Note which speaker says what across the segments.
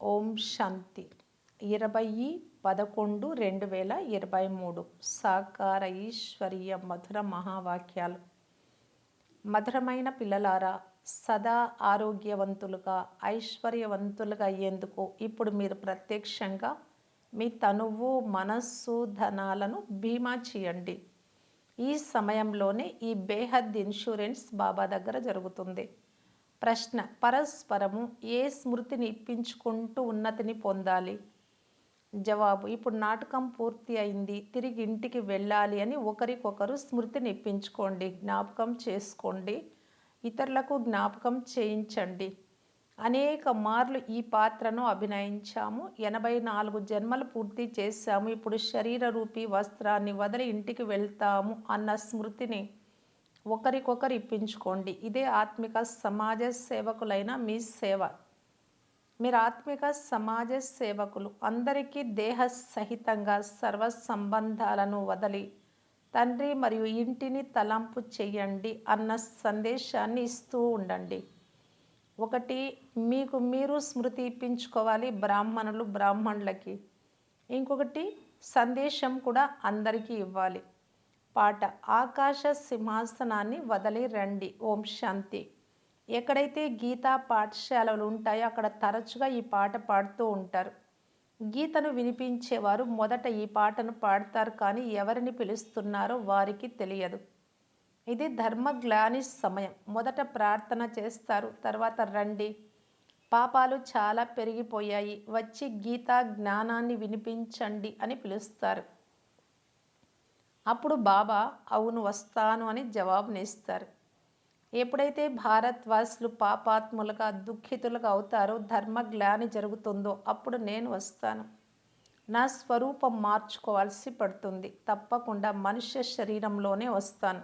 Speaker 1: ఓం శాంతి 20/11/2023 సాకార ఈశ్వరీయ మధుర మహావాక్యాలు. మధురమైన పిల్లలారా, సదా ఆరోగ్యవంతులుగా ఐశ్వర్యవంతులుగా అయ్యేందుకు ఇప్పుడు మీరు ప్రత్యక్షంగా మీ తనువు, మనస్సు, ధనాలను బీమా చేయండి. ఈ సమయంలోనే ఈ బేహద్ ఇన్సూరెన్స్ బాబా దగ్గర జరుగుతుంది. ప్రశ్న: పరస్పరము ఏ స్మృతిని ఇప్పించుకుంటూ ఉన్నతిని పొందాలి? జవాబు: ఇప్పుడు నాటకం పూర్తి అయింది, తిరిగి ఇంటికి వెళ్ళాలి అని ఒకరికొకరు స్మృతిని ఇప్పించుకోండి, జ్ఞాపకం చేసుకోండి, ఇతరులకు జ్ఞాపకం చేయించండి. అనేక మార్లు ఈ పాత్రను అభినయించాము. 84 జన్మలు పూర్తి చేశాము. ఇప్పుడు శరీర రూపీ వస్త్రాన్ని వదిలి ఇంటికి వెళ్తాము అన్న స్మృతిని ఒకరికొకరు ఇప్పించుకోండి. ఇదే ఆత్మిక సమాజ సేవకులైన మీ సేవ. మీరు ఆత్మిక సమాజ సేవకులు. అందరికీ దేహ సహితంగా సర్వ సంబంధాలను వదిలి తండ్రి మరియు ఇంటిని తలంపు చెయ్యండి అన్న సందేశాన్ని ఇస్తూ ఉండండి. ఒకటి, మీకు మీరు స్మృతి ఇప్పించుకోవాలి, బ్రాహ్మణులు బ్రాహ్మణులకి. ఇంకొకటి, సందేశం కూడా అందరికీ ఇవ్వాలి. పాట: ఆకాశ సింహాసనాన్ని వదిలి రండి. ఓం శాంతి. ఎక్కడైతే గీతా పాఠశాలలు ఉంటాయో అక్కడ తరచుగా ఈ పాట పాడుతూ ఉంటారు. గీతను వినిపించేవారు మొదట ఈ పాటను పాడతారు, కానీ ఎవరిని పిలుస్తున్నారో వారికి తెలియదు. ఇది ధర్మగ్లాని సమయం. మొదట ప్రార్థన చేస్తారు, తర్వాత రండి, పాపాలు చాలా పెరిగిపోయాయి, వచ్చి గీతా జ్ఞానాన్ని వినిపించండి అని పిలుస్తారు. అప్పుడు బాబా అవును వస్తాను అని జవాబునిస్తారు. ఎప్పుడైతే భారత్వాసులు పాపాత్ములుగా దుఃఖితులుగా అవుతారో, ధర్మగ్లాని జరుగుతుందో అప్పుడు నేను వస్తాను. నా స్వరూపం మార్చుకోవాల్సి పడుతుంది. తప్పకుండా మనుష్య శరీరంలోనే వస్తాను.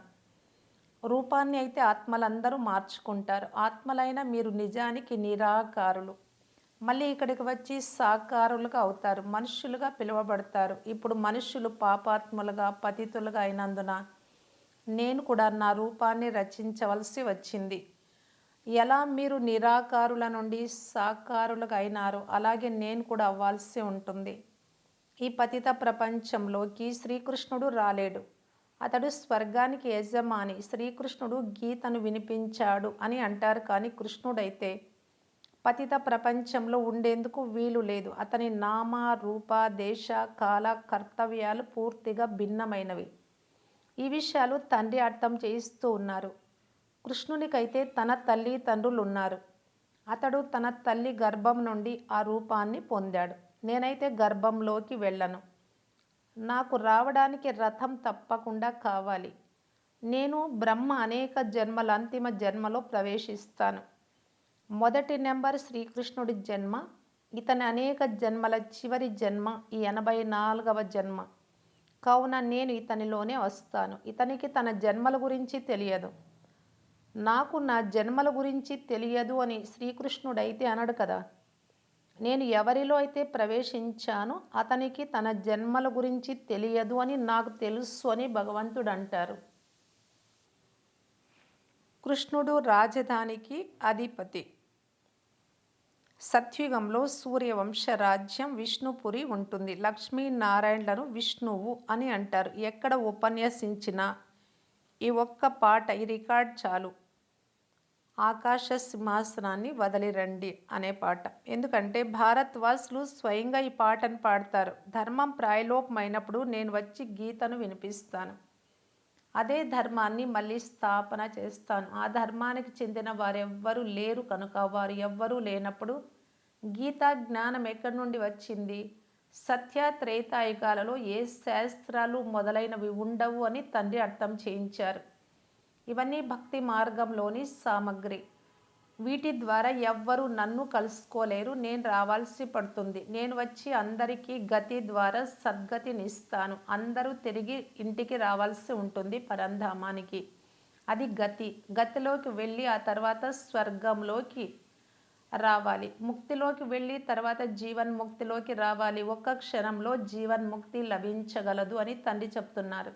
Speaker 1: రూపాన్ని అయితే ఆత్మలందరూ మార్చుకుంటారు. ఆత్మలైన మీరు నిజానికి నిరాకారులు. మళ్ళీ ఇక్కడికి వచ్చి సాకారులుగా అవుతారు, మనుష్యులుగా పిలువబడతారు. ఇప్పుడు మనుష్యులు పాపాత్ములుగా పతితులుగా అయినందున నేను కూడా నా రూపాన్ని రచించవలసి వచ్చింది. ఎలా మీరు నిరాకారుల నుండి సాకారులుగా అయినారో అలాగే నేను కూడా అవ్వాల్సి ఉంటుంది. ఈ పతిత ప్రపంచంలోకి శ్రీకృష్ణుడు రాలేడు. అతడు స్వర్గానికి యజమాని. శ్రీకృష్ణుడు గీతను వినిపించాడు అని అంటారు, కానీ కృష్ణుడైతే పతిత ప్రపంచంలో ఉండేందుకు వీలు లేదు. అతని నామ, రూప, దేశ, కాల, కర్తవ్యాలు పూర్తిగా భిన్నమైనవి. ఈ విషయాలు తండ్రి అర్థం చేయిస్తూ ఉన్నారు. కృష్ణునికైతే తన తల్లి తండ్రులు ఉన్నారు. అతడు తన తల్లి గర్భం నుండి ఆ రూపాన్ని పొందాడు. నేనైతే గర్భంలోకి వెళ్ళను. నాకు రావడానికి రథం తప్పకుండా కావాలి. నేను బ్రహ్మ అనేక జన్మల అంతిమ జన్మలో ప్రవేశిస్తాను. మొదటి నెంబర్ శ్రీకృష్ణుడి జన్మ. ఇతని అనేక జన్మల చివరి జన్మ ఈ 84వ జన్మ. కావున నేను ఇతనిలోనే వస్తాను. ఇతనికి తన జన్మల గురించి తెలియదు. నాకు నా జన్మల గురించి తెలియదు అని శ్రీకృష్ణుడైతే అనడు కదా. నేను ఎవరిలో అయితే ప్రవేశించానో అతనికి తన జన్మల గురించి తెలియదు అని నాకు తెలుసు అని భగవంతుడు అంటారు. కృష్ణుడు రాజధానికి అధిపతి. సత్యుగంలో సూర్యవంశ రాజ్యం విష్ణుపురి ఉంటుంది. లక్ష్మీనారాయణలను విష్ణువు అని అంటారు. ఎక్కడ ఉపన్యసించినా ఈ ఒక్క పాట, ఈ రికార్డ్ చాలు. ఆకాశ సింహాసనాన్ని వదిలి రండి అనే పాట. ఎందుకంటే భారత్వాసులు స్వయంగా ఈ పాటను పాడతారు. ధర్మం ప్రాయలోపమైనప్పుడు నేను వచ్చి గీతను వినిపిస్తాను. అదే ధర్మాన్ని మళ్ళీ స్థాపన చేస్తాను. ఆ ధర్మానికి చెందిన వారెవ్వరూ లేరు కనుక వారు ఎవ్వరూ లేనప్పుడు గీతా జ్ఞానం ఎక్కడి నుండి వచ్చింది? సత్య త్రేతాయుగాలలో ఏ శాస్త్రాలు మొదలైనవి ఉండవు అని తండ్రి అర్థం చేయించారు. ఇవన్నీ భక్తి మార్గంలోని సామగ్రి. వీటి ద్వారా ఎవ్వరూ నన్ను కలుసుకోలేరు. నేను రావాల్సి పడుతుంది. నేను వచ్చి అందరికీ గతి ద్వారా సద్గతినిస్తాను. అందరూ తిరిగి ఇంటికి రావాల్సి ఉంటుంది, పరంధామానికి. అది గతి. గతిలోకి వెళ్ళి ఆ తర్వాత స్వర్గంలోకి రావాలి. ముక్తిలోకి వెళ్ళి తర్వాత జీవన్ముక్తిలోకి రావాలి. ఒక్క క్షణంలో జీవన్ముక్తి లభించగలదు అని తండ్రి చెప్తున్నారు.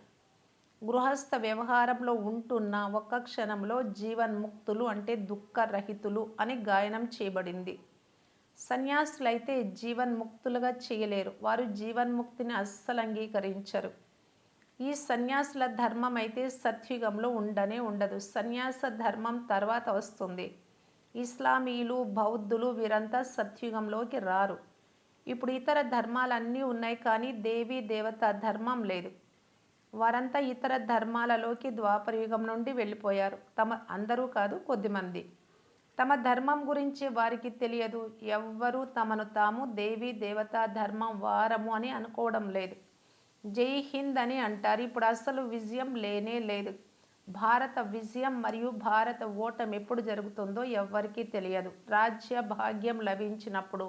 Speaker 1: గృహస్థ వ్యవహారంలో ఉంటున్న ఒక్క క్షణంలో జీవన్ముక్తులు అంటే దుఃఖరహితులు అని గాయనం చేయబడింది. సన్యాసులైతే జీవన్ముక్తులుగా చేయలేరు. వారు జీవన్ముక్తిని అస్సలు అంగీకరించరు. ఈ సన్యాసుల ధర్మం అయితే సత్యుగంలో ఉండనే ఉండదు. సన్యాస ధర్మం తర్వాత వస్తుంది. ఇస్లామీయులు, బౌద్ధులు వీరంతా సత్యుగంలోకి రారు. ఇప్పుడు ఇతర ధర్మాలన్నీ ఉన్నాయి కానీ దేవీ దేవత ధర్మం లేదు. వారంతా ఇతర ధర్మాలలోకి ద్వాపరయుగం నుండి వెళ్ళిపోయారు. అందరూ కాదు, కొద్దిమంది. తమ ధర్మం గురించి వారికి తెలియదు. ఎవ్వరూ తమను తాము దేవీ దేవతా ధర్మం వారము అని అనుకోవడం లేదు. జై హింద్ అని అంటారు. ఇప్పుడు అసలు విజయం లేనే లేదు. భారత విజయం మరియు భారత ఓటమి ఎప్పుడు జరుగుతుందో ఎవ్వరికీ తెలియదు. రాజ్య భాగ్యం లభించినప్పుడు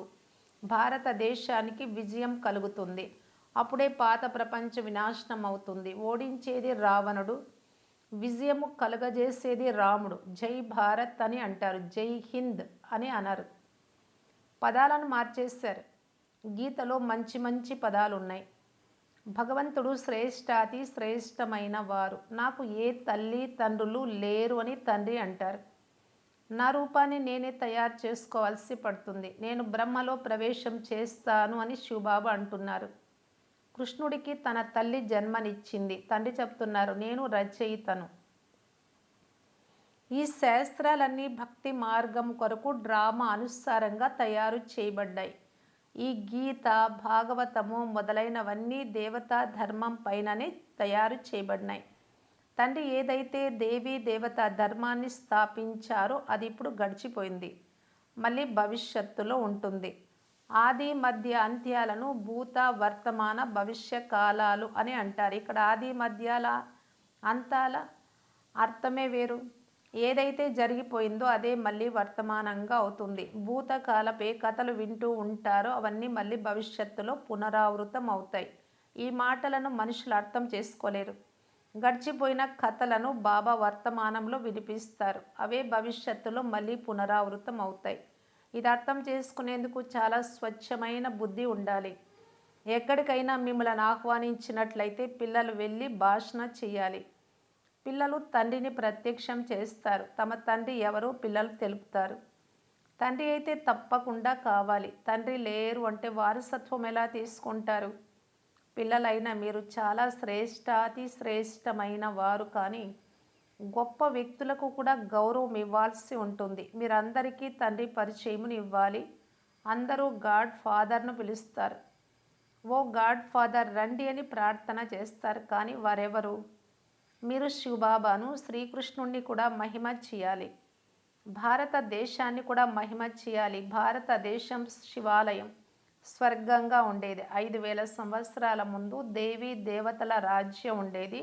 Speaker 1: భారతదేశానికి విజయం కలుగుతుంది. అప్పుడే పాత ప్రపంచ వినాశనం అవుతుంది. ఓడించేది రావణుడు, విజయము కలుగజేసేది రాముడు. జై భారత్ అని అంటారు, జై హింద్ అని అనరు. పదాలను మార్చేశారు. గీతలో మంచి మంచి పదాలు ఉన్నాయి. భగవంతుడు శ్రేష్ఠాతి శ్రేష్టమైన వారు. నాకు ఏ తల్లి తండ్రులు లేరు అని తండ్రి అంటారు. నా రూపాన్ని నేనే తయారు చేసుకోవాల్సి పడుతుంది. నేను బ్రహ్మలో ప్రవేశం చేస్తాను అని శివబాబా అంటున్నారు. కృష్ణుడికి తన తల్లి జన్మనిచ్చింది. తండ్రి చెప్తున్నారు, నేను రచయితను. ఈ శాస్త్రాలన్నీ భక్తి మార్గం కొరకు డ్రామా అనుసారంగా తయారు చేయబడ్డాయి. ఈ గీత, భాగవతము మొదలైనవన్నీ దేవతా ధర్మం పైననే తయారు చేయబడినాయి. తండ్రి ఏదైతే దేవీ దేవతా ధర్మాన్ని స్థాపించారో అది ఇప్పుడు గడిచిపోయింది. మళ్ళీ భవిష్యత్తులో ఉంటుంది. ఆది మధ్య అంత్యాలను భూత వర్తమాన భవిష్య కాలాలు అని అంటారు. ఇక్కడ ఆది మధ్యాల అంతాల అర్థమే వేరు. ఏదైతే జరిగిపోయిందో అదే మళ్ళీ వర్తమానంగా అవుతుంది. భూతకాలపే కథలు వింటూ ఉంటారో అవన్నీ మళ్ళీ భవిష్యత్తులో పునరావృతం అవుతాయి. ఈ మాటలను మనుషులు అర్థం చేసుకోలేరు. గడిచిపోయిన కథలను బాబా వర్తమానంలో వినిపిస్తారు. అవే భవిష్యత్తులో మళ్ళీ పునరావృతం అవుతాయి. ఇది అర్థం చేసుకునేందుకు చాలా స్వచ్ఛమైన బుద్ధి ఉండాలి. ఎక్కడికైనా మిమ్మల్ని ఆహ్వానించినట్లయితే పిల్లలు వెళ్ళి భాషణ చేయాలి. పిల్లలు తండ్రిని ప్రత్యక్షం చేస్తారు. తమ తండ్రి ఎవరో పిల్లలు తెలుపుతారు. తండ్రి అయితే తప్పకుండా కావాలి. తండ్రి లేరు అంటే వారసత్వం ఎలా తీసుకుంటారు? పిల్లలైన మీరు చాలా శ్రేష్ఠాతి శ్రేష్టమైన వారు. కానీ గొప్ప వ్యక్తులకు కూడా గౌరవం ఇవ్వాల్సి ఉంటుంది. మీరందరికీ తండ్రి పరిచయమును ఇవ్వాలి. అందరూ గాడ్ ఫాదర్ను పిలుస్తారు. ఓ గాడ్ ఫాదర్ రండి అని ప్రార్థన చేస్తారు. కానీ వారెవరు? మీరు శివబాబాను, శ్రీకృష్ణుణ్ణి కూడా మహిమ చేయాలి. భారతదేశాన్ని కూడా మహిమ చేయాలి. భారతదేశం శివాలయం, స్వర్గంగా ఉండేది. 5000 సంవత్సరాల ముందు దేవీ దేవతల రాజ్యం ఉండేది.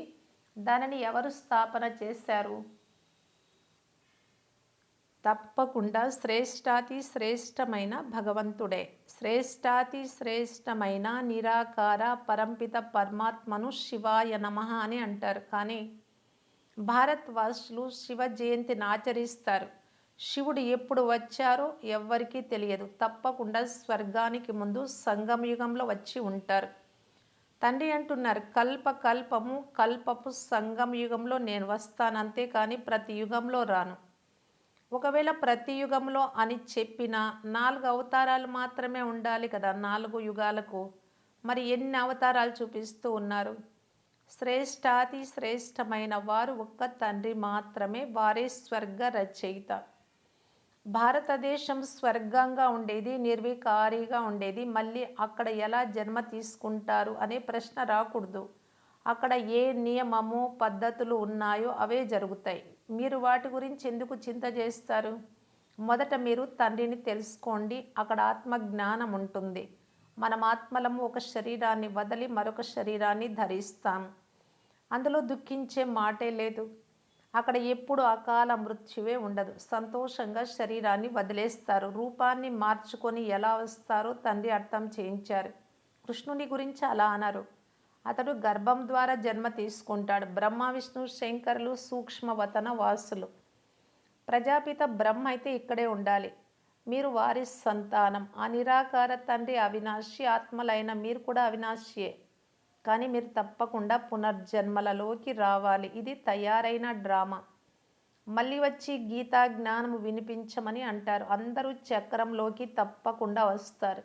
Speaker 1: దానిని ఎవరు స్థాపన చేశారు? తప్పకుండా శ్రేష్ఠాతి శ్రేష్టమైన భగవంతుడే. శ్రేష్ఠాతి శ్రేష్టమైన నిరాకార పరంపిత పరమాత్మను శివాయ నమః అని అంటారు. కానీ భారతవాసులు శివ జయంతిని ఆచరిస్తారు. శివుడు ఎప్పుడు వచ్చారో ఎవ్వరికీ తెలియదు. తప్పకుండా స్వర్గానికి ముందు సంగమయుగంలో వచ్చి ఉంటారు. తండ్రి అంటున్నారు, కల్పము కల్పపు సంగమయుగంలో నేను వస్తాను, అంతేకాని ప్రతి యుగంలో రాను. ఒకవేళ ప్రతి యుగంలో అని చెప్పిన 4 అవతారాలు మాత్రమే ఉండాలి కదా 4 యుగాలకు. మరి ఎన్ని అవతారాలు చూపిస్తూ ఉన్నారు? శ్రేష్ఠాతి శ్రేష్టమైన వారు ఒక్క తండ్రి మాత్రమే. వారే స్వర్గ రచయిత. భారతదేశం స్వర్గంగా ఉండేది, నిర్వికారిగా ఉండేది. మళ్ళీ అక్కడ ఎలా జన్మ తీసుకుంటారు అనే ప్రశ్న రాకూడదు. అక్కడ ఏ నియమము పద్ధతులు ఉన్నాయో అవే జరుగుతాయి. మీరు వాటి గురించి ఎందుకు చింత చేస్తారు? మొదట మీరు తండ్రిని తెలుసుకోండి. అక్కడ ఆత్మ జ్ఞానం ఉంటుంది. మనం ఆత్మలము ఒక శరీరాన్ని వదిలి మరొక శరీరాన్ని ధరిస్తాము. అందులో దుఃఖించే మాటే లేదు. అక్కడ ఎప్పుడు అకాల మృత్యువే ఉండదు. సంతోషంగా శరీరాన్ని వదిలేస్తారు. రూపాన్ని మార్చుకొని ఎలా వస్తారో తండ్రి అర్థం చేయించారు. కృష్ణుని గురించి అలా అన్నారు. అతడు గర్భం ద్వారా జన్మ తీసుకుంటాడు. బ్రహ్మ విష్ణు శంకరులు సూక్ష్మవతన వాసులు. ప్రజాపిత బ్రహ్మ అయితే ఇక్కడే ఉండాలి. మీరు వారి సంతానం. ఆ నిరాకార తండ్రి అవినాశి. ఆత్మలైన మీరు కూడా అవినాశియే. కానీ మీరు తప్పకుండా పునర్జన్మలలోకి రావాలి. ఇది తయారైన డ్రామా. మళ్ళీ వచ్చి గీతా జ్ఞానము వినిపించమని అంటారు. అందరూ చక్రంలోకి తప్పకుండా వస్తారు.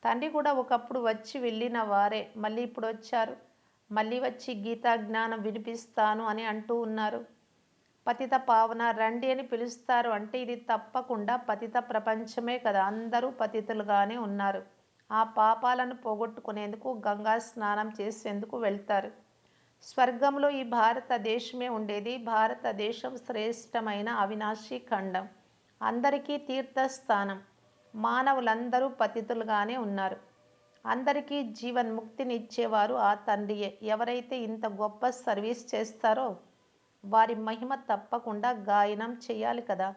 Speaker 1: తండ్రి కూడా ఒకప్పుడు వచ్చి వెళ్ళిన వారే మళ్ళీ ఇప్పుడు వచ్చారు. మళ్ళీ వచ్చి గీతా జ్ఞానం వినిపిస్తాను అని అంటూ ఉన్నారు. పతిత పావన రండి అని పిలుస్తారు. అంటే ఇది తప్పకుండా పతిత ప్రపంచమే కదా, అందరూ పతితులుగానే ఉన్నారు. ఆ పాపాలను పోగొట్టుకునేందుకు గంగా స్నానం చేసేందుకు వెళ్తారు. స్వర్గంలో ఈ భారతదేశమే ఉండేది. భారతదేశం శ్రేష్టమైన అవినాశి ఖండం, అందరికీ తీర్థస్థానం. మానవులందరూ పతితులుగానే ఉన్నారు. అందరికీ జీవన్ముక్తిని ఇచ్చేవారు ఆ తండ్రియే. ఎవరైతే ఇంత గొప్ప సర్వీస్ చేస్తారో వారి మహిమ తప్పకుండా గాయనం చేయాలి కదా.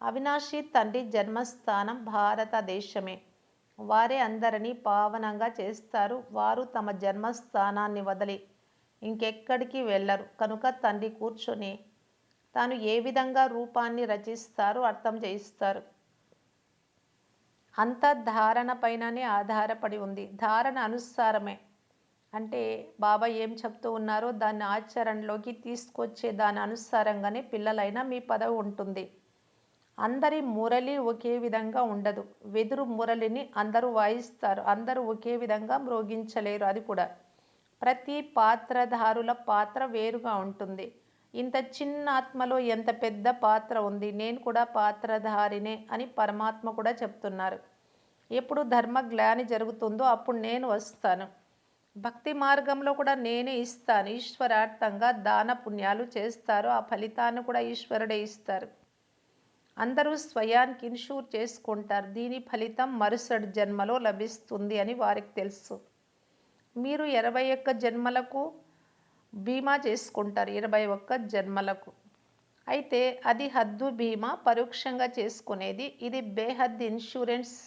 Speaker 1: అవినాశి తండ్రి జన్మస్థానం భారతదేశమే. వారే అందరినీ పావనంగా చేస్తారు. వారు తమ జన్మస్థానాన్ని వదిలి ఇంకెక్కడికి వెళ్ళరు. కనుక తండ్రి కూర్చొని తాను ఏ విధంగా రూపాన్ని రచిస్తారో అర్థం చేయిస్తారు. అంతా ధారణ పైననే ఆధారపడి ఉంది. ధారణ అనుసారమే అంటే బాబా ఏం చెప్తూ ఉన్నారో దాన్ని ఆచరణలోకి తీసుకొచ్చే దాని అనుసారంగానే పిల్లలైనా మీ పదవి ఉంటుంది. అందరి మురళి ఒకే విధంగా ఉండదు. వెదురు మురళిని అందరూ వాయిస్తారు. అందరూ ఒకే విధంగా మ్రోగించలేరు. అది కూడా ప్రతి పాత్రధారుల పాత్ర వేరుగా ఉంటుంది. ఇంత చిన్న ఆత్మలో ఎంత పెద్ద పాత్ర ఉంది. నేను కూడా పాత్రధారినే అని పరమాత్మ కూడా చెప్తున్నారు. ఎప్పుడు ధర్మ గ్లాని జరుగుతుందో అప్పుడు నేను వస్తాను. భక్తి మార్గంలో కూడా నేనే ఇస్తాను. ఈశ్వరార్థంగా దాన పుణ్యాలు చేస్తారు. ఆ ఫలితాన్ని కూడా ఈశ్వరుడే ఇస్తారు. అందరూ స్వయానికి ఇన్షూర్ చేసుకుంటారు. దీని ఫలితం మరుసటి జన్మలో లభిస్తుంది అని వారికి తెలుసు. మీరు 21 జన్మలకు బీమా చేసుకుంటారు. 21 జన్మలకు. అయితే అది హద్దు బీమా పరోక్షంగా చేసుకునేది. ఇది బేహద్ ఇన్సూరెన్స్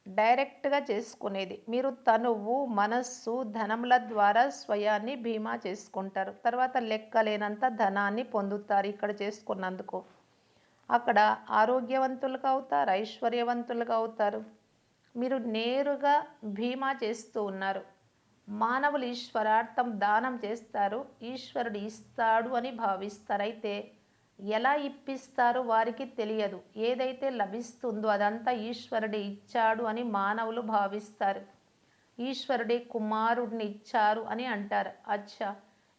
Speaker 1: డైరెక్ట్గా చేసుకునేది. మీరు తనువు, మనస్సు, ధనముల ద్వారా స్వయాన్ని బీమా చేసుకుంటారు. తర్వాత లెక్కలేనంత ధనాన్ని పొందుతారు ఇక్కడ చేసుకున్నందుకు. అక్కడ ఆరోగ్యవంతులుగా అవుతారు, ఐశ్వర్యవంతులుగా అవుతారు. మీరు నేరుగా బీమా చేస్తూ ఉన్నారు. మానవులు ఈశ్వరార్థం దానం చేస్తారు. ఈశ్వరుడు ఇస్తాడు అని భావిస్తారు. అయితే ఎలా ఇప్పిస్తారో వారికి తెలియదు. ఏదైతే లభిస్తుందో అదంతా ఈశ్వరుడే ఇచ్చాడు అని మానవులు భావిస్తారు. ఈశ్వరుడే కుమారుడిని ఇచ్చారు అని అంటారు. అచ్చా,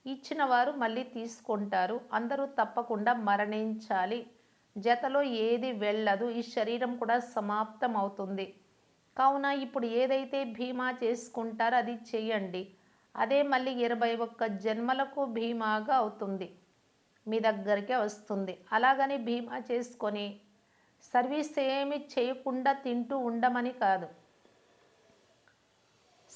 Speaker 1: ఇచ్చిన వారు మళ్ళీ తీసుకుంటారు. అందరూ తప్పకుండా మరణించాలి. జతలో ఏది వెళ్ళదు. ఈ శరీరం కూడా సమాప్తం అవుతుంది. కావున ఇప్పుడు ఏదైతే బీమా చేసుకుంటారో అది చెయ్యండి. అదే మళ్ళీ 21 జన్మలకు బీమాగా అవుతుంది. మీ దగ్గరికే వస్తుంది. అలాగని బీమా చేసుకొని సర్వీస్ ఏమి చేయకుండా తింటూ ఉండమని కాదు.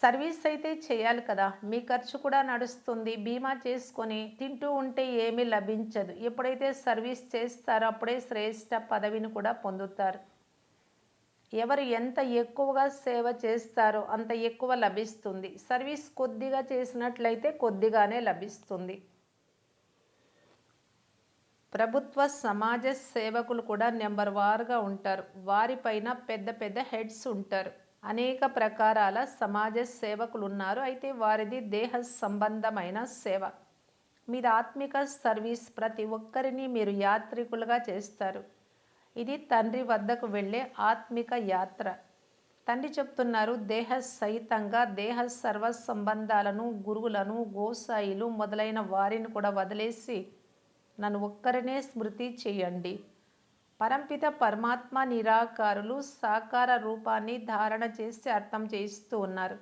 Speaker 1: సర్వీస్ అయితే చేయాలి కదా. మీ ఖర్చు కూడా నడుస్తుంది. బీమా చేసుకొని తింటూ ఉంటే ఏమీ లభించదు. ఎప్పుడైతే సర్వీస్ చేస్తారో అప్పుడే శ్రేష్ఠ పదవిని కూడా పొందుతారు. ఎవరు ఎంత ఎక్కువగా సేవ చేస్తారో అంత ఎక్కువ లభిస్తుంది. సర్వీస్ కొద్దిగా చేసినట్లయితే కొద్దిగానే లభిస్తుంది. ప్రభుత్వ సమాజ సేవకులు కూడా నెంబర్ వారుగా ఉంటారు. వారిపైన పెద్ద పెద్ద హెడ్స్ ఉంటారు. అనేక ప్రకారాల సమాజ సేవకులు ఉన్నారు. అయితే వారిది దేహ సంబంధమైన సేవ. మీరు ఆత్మిక సర్వీస్ ప్రతి ఒక్కరిని మీరు యాత్రికులుగా చేస్తారు. ఇది తండ్రి వద్దకు వెళ్ళే ఆత్మిక యాత్ర. తండ్రి చెప్తున్నారు, దేహ సహితంగా దేహ సర్వ సంబంధాలను, గురువులను, గోసాయిలు మొదలైన వారిని కూడా వదిలేసి నన్ను ఒక్కరినే స్మృతి చేయండి. పరంపిత పరమాత్మ నిరాకారులు సాకార రూపాన్ని ధారణ చేసి అర్థం చేయిస్తూ ఉన్నారు.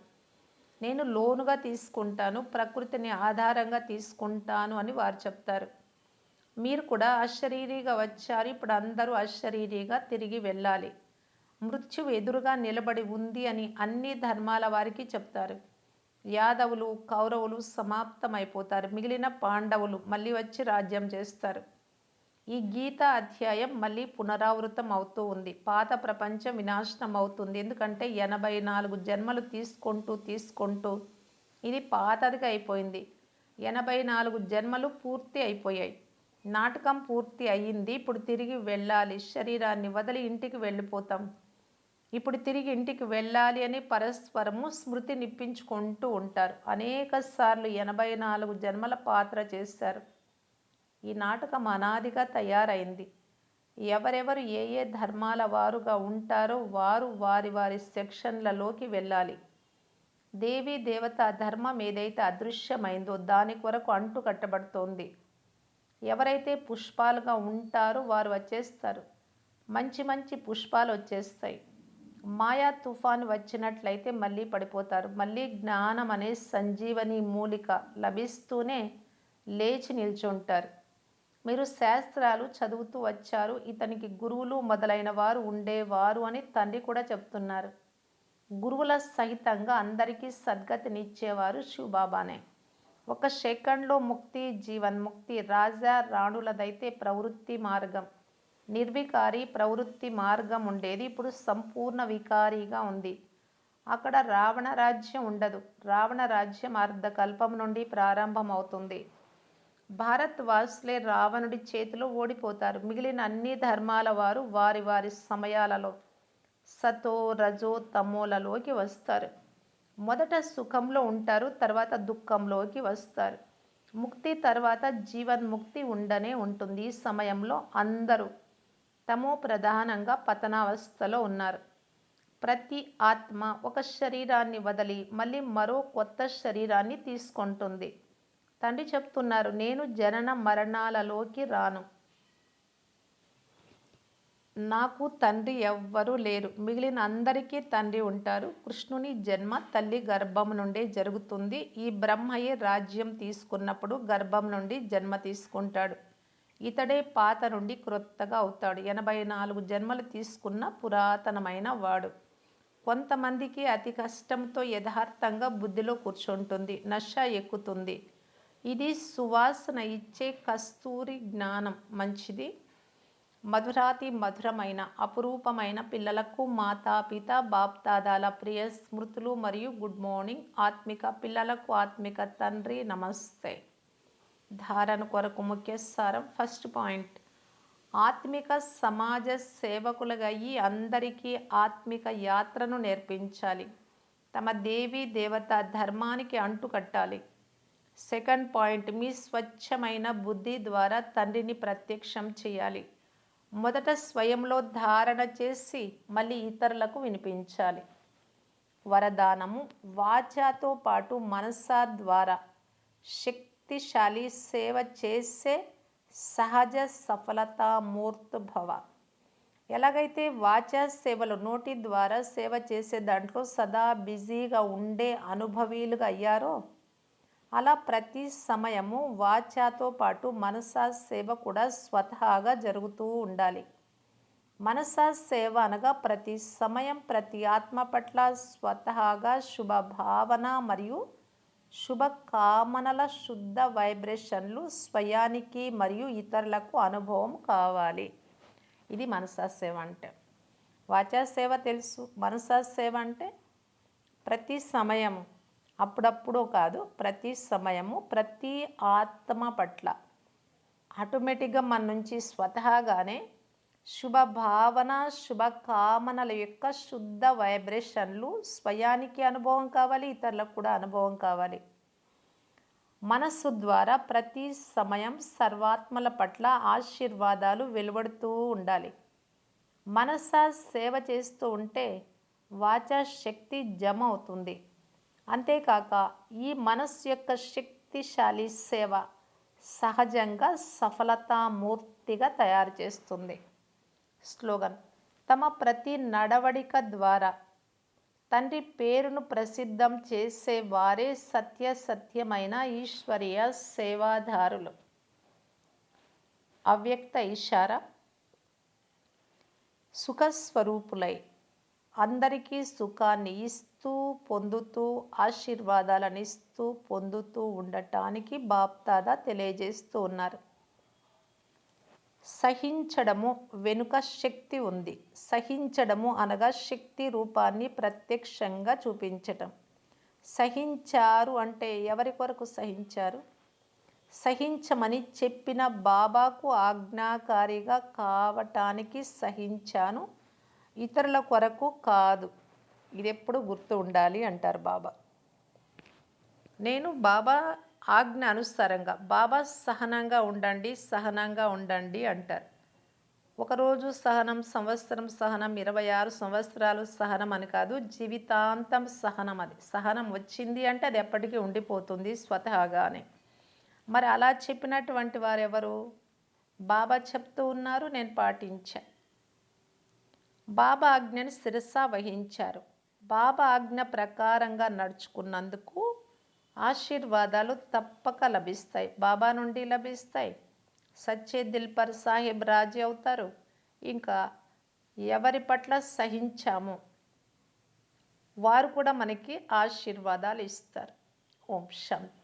Speaker 1: నేను లోనుగా తీసుకుంటాను, ప్రకృతిని ఆధారంగా తీసుకుంటాను అని వారు చెప్తారు. మీరు కూడా అశరీరిగా వచ్చారు. ఇప్పుడు అందరూ అశరీరిగా తిరిగి వెళ్ళాలి. మృత్యువు ఎదురుగా నిలబడి ఉంది అని అన్ని ధర్మాల వారికి చెప్తారు. యాదవులు, కౌరవులు సమాప్తమైపోతారు. మిగిలిన పాండవులు మళ్ళీ వచ్చి రాజ్యం చేస్తారు. ఈ గీతా అధ్యాయం మళ్ళీ పునరావృతం అవుతూ ఉంది. పాత ప్రపంచం వినాశనం అవుతుంది. ఎందుకంటే 84 జన్మలు తీసుకుంటూ ఇది పాతదిగా అయిపోయింది. 84 జన్మలు పూర్తి అయిపోయాయి. నాటకం పూర్తి అయ్యింది. ఇప్పుడు తిరిగి వెళ్ళాలి. శరీరాన్ని వదిలి ఇంటికి వెళ్ళిపోతాం. ఇప్పుడు తిరిగి ఇంటికి వెళ్ళాలి అని పరస్పరము స్మృతి నిప్పించుకుంటూ ఉంటారు. అనేక సార్లు 84 జన్మల పాత్ర చేశారు. ఈ నాటకం అనాదిగా తయారైంది. ఎవరెవరు ఏ ఏ ధర్మాల వారుగా ఉంటారో వారు వారి వారి సెక్షన్లలోకి వెళ్ళాలి. దేవీ దేవత ధర్మం ఏదైతే అదృశ్యమైందో దాని కొరకు అంటు కట్టబడుతోంది. ఎవరైతే పుష్పాలుగా ఉంటారో వారు వచ్చేస్తారు. మంచి మంచి పుష్పాలు వచ్చేస్తాయి. మాయా తుఫాను వచ్చినట్లయితే మళ్ళీ పడిపోతారు. మళ్ళీ జ్ఞానం అనే సంజీవని మూలిక లభిస్తూనే లేచి నిల్చుంటారు. మీరు శాస్త్రాలు చదువుతూ వచ్చారు, ఇతనికి గురువులు మొదలైన వారు ఉండేవారు అని తండ్రి కూడా చెప్తున్నారు. గురువుల సహితంగా అందరికీ సద్గతినిచ్చేవారు శివబాబానే. ఒక సెకండ్లో ముక్తి, జీవన్ముక్తి. రాజా రాణులదైతే ప్రవృత్తి మార్గం, నిర్వికారి ప్రవృత్తి మార్గం ఉండేది. ఇప్పుడు సంపూర్ణ వికారీగా ఉంది. అక్కడ రావణ రాజ్యం ఉండదు. రావణ రాజ్యం అర్ధకల్పం నుండి ప్రారంభం అవుతుంది. భారత్ వాసులే రావణుడి చేతిలో ఓడిపోతారు. మిగిలిన అన్ని ధర్మాల వారు వారి వారి సమయాలలో సతో రజో తమోలలోకి వస్తారు. మొదట సుఖంలో ఉంటారు, తర్వాత దుఃఖంలోకి వస్తారు. ముక్తి తర్వాత జీవన్ముక్తి ఉండనే ఉంటుంది. ఈ సమయంలో అందరూ తమో ప్రధానంగా పతనావస్థలో ఉన్నారు. ప్రతి ఆత్మ ఒక శరీరాన్ని వదిలి మళ్ళీ మరో కొత్త శరీరాన్ని తీసుకుంటుంది. తండ్రి చెప్తున్నారు, నేను జనన మరణాలలోకి రాను. నాకు తండ్రి ఎవ్వరూ లేరు. మిగిలిన అందరికీ తండ్రి ఉంటారు. కృష్ణుని జన్మ తల్లి గర్భం నుండే జరుగుతుంది. ఈ బ్రహ్మయే రాజ్యం తీసుకున్నప్పుడు గర్భం నుండి జన్మ తీసుకుంటాడు. ఇతడే పాత నుండి క్రొత్తగా అవుతాడు. 84 జన్మలు తీసుకున్న పురాతనమైన వాడు. కొంతమందికి అతి కష్టంతో యథార్థంగా బుద్ధిలో కూర్చుంటుంది, నష ఎక్కుతుంది. ఇది సువాసన ఇచ్చే కస్తూరి జ్ఞానం. మంచిది. మధురాతి మధురమైన అపురూపమైన పిల్లలకు మాతాపిత బాప్దాదాల ప్రియ స్మృతులు మరియు గుడ్ మార్నింగ్. ఆత్మిక పిల్లలకు ఆత్మిక తండ్రి నమస్తే. ధారణ కొరకు ముఖ్య సారం. ఫస్ట్ పాయింట్, ఆత్మిక సమాజ సేవకులుగా అయ్యి అందరికీ ఆత్మిక యాత్రను నేర్పించాలి. తమ దేవీ దేవత ధర్మానికి అంటుకట్టాలి. సెకండ్ పాయింట్, మీ స్వచ్ఛమైన బుద్ధి ద్వారా తండ్రిని ప్రత్యక్షం చేయాలి. మొదట స్వయంలో ధారణ చేసి మళ్ళీ ఇతరులకు వినిపించాలి. వరదానము, వాచాతో పాటు మనసా ద్వారా శక్తిశాలి సేవ చేసే సహజ సఫలతా మూర్తిభవ. ఎలాగైతే వాచా సేవలు నోటి ద్వారా సేవ చేసే దాంట్లో సదా బిజీగా ఉండే అనుభవీలుగా అయ్యారో అలా ప్రతి సమయము వాచాతో పాటు మనసా సేవ కూడా స్వతహాగా జరుగుతూ ఉండాలి. మనసా సేవ అనగా ప్రతి సమయం ప్రతి ఆత్మ పట్ల స్వతహాగా శుభ భావన మరియు శుభ కామనల శుద్ధ వైబ్రేషన్లు స్వయానికి మరియు ఇతరులకు అనుభవం కావాలి. ఇది మనసా సేవ అంటే. వాచా సేవ తెలుసు, మనసా సేవ అంటే ప్రతి సమయము, అప్పుడప్పుడు కాదు, ప్రతి సమయము ప్రతి ఆత్మ పట్ల ఆటోమేటిక్గా మన నుంచి స్వతహాగానే శుభ భావన శుభ కామనల యొక్క శుద్ధ వైబ్రేషన్లు స్వయానికి అనుభవం కావాలి, ఇతరులకు కూడా అనుభవం కావాలి. మనస్సు ద్వారా ప్రతి సమయం సర్వాత్మల పట్ల ఆశీర్వాదాలు వెలువడుతూ ఉండాలి. మనసా సేవ చేస్తూ ఉంటే వాచా శక్తి జమ అవుతుంది. అంతేకాక ఈ మనస్సు యొక్క శక్తిశాలి సేవ సహజంగా సఫలతామూర్తిగా తయారు చేస్తుంది. స్లోగన్, తమ ప్రతి నడవడిక ద్వారా తండ్రి పేరును ప్రసిద్ధం చేసేవారే సత్యమైన ఈశ్వరీయ సేవాదారులు. అవ్యక్త ఇషారా, సుఖస్వరూపులై అందరికీ సుఖాన్ని ఇస్తూ పొందుతూ ఆశీర్వాదాలను ఇస్తూ పొందుతూ ఉండటానికి బాప్దాదా తెలియజేస్తూ ఉన్నారు. సహించడము వెనుక శక్తి ఉంది. సహించడము అనగా శక్తి రూపాన్ని ప్రత్యక్షంగా చూపించటం. సహించారు అంటే ఎవరి కొరకు సహించారు? సహించమని చెప్పిన బాబాకు ఆజ్ఞాకారిగా కావటానికి సహించాను, ఇతరుల కొరకు కాదు. ఇది ఎప్పుడు గుర్తు ఉండాలి అంటారు బాబా. నేను బాబా ఆజ్ఞ అనుసారంగా బాబా సహనంగా ఉండండి, సహనంగా ఉండండి అంటారు. ఒకరోజు సహనం, సంవత్సరం సహనం, 26 సంవత్సరాలు సహనం అని కాదు, జీవితాంతం సహనం. అది సహనం వచ్చింది అంటే అది ఎప్పటికీ ఉండిపోతుంది స్వతహాగానే. మరి అలా చెప్పినటువంటి వారెవరు? బాబా చెప్తూ ఉన్నారు, నేను పాటించా. బాబా ఆజ్ఞని శిరసా వహించారు. బాబా ఆజ్ఞ ప్రకారంగా నడుచుకున్నందుకు ఆశీర్వాదాలు తప్పక లభిస్తాయి. బాబా నుండి లభిస్తాయి. సచ్చే దిల్ పర్ సాహిబ్ రాజీ అవుతారు. ఇంకా ఎవరి పట్ల సహించామో వారు కూడా మనకి ఆశీర్వాదాలు ఇస్తారు. ఓం శాంతి.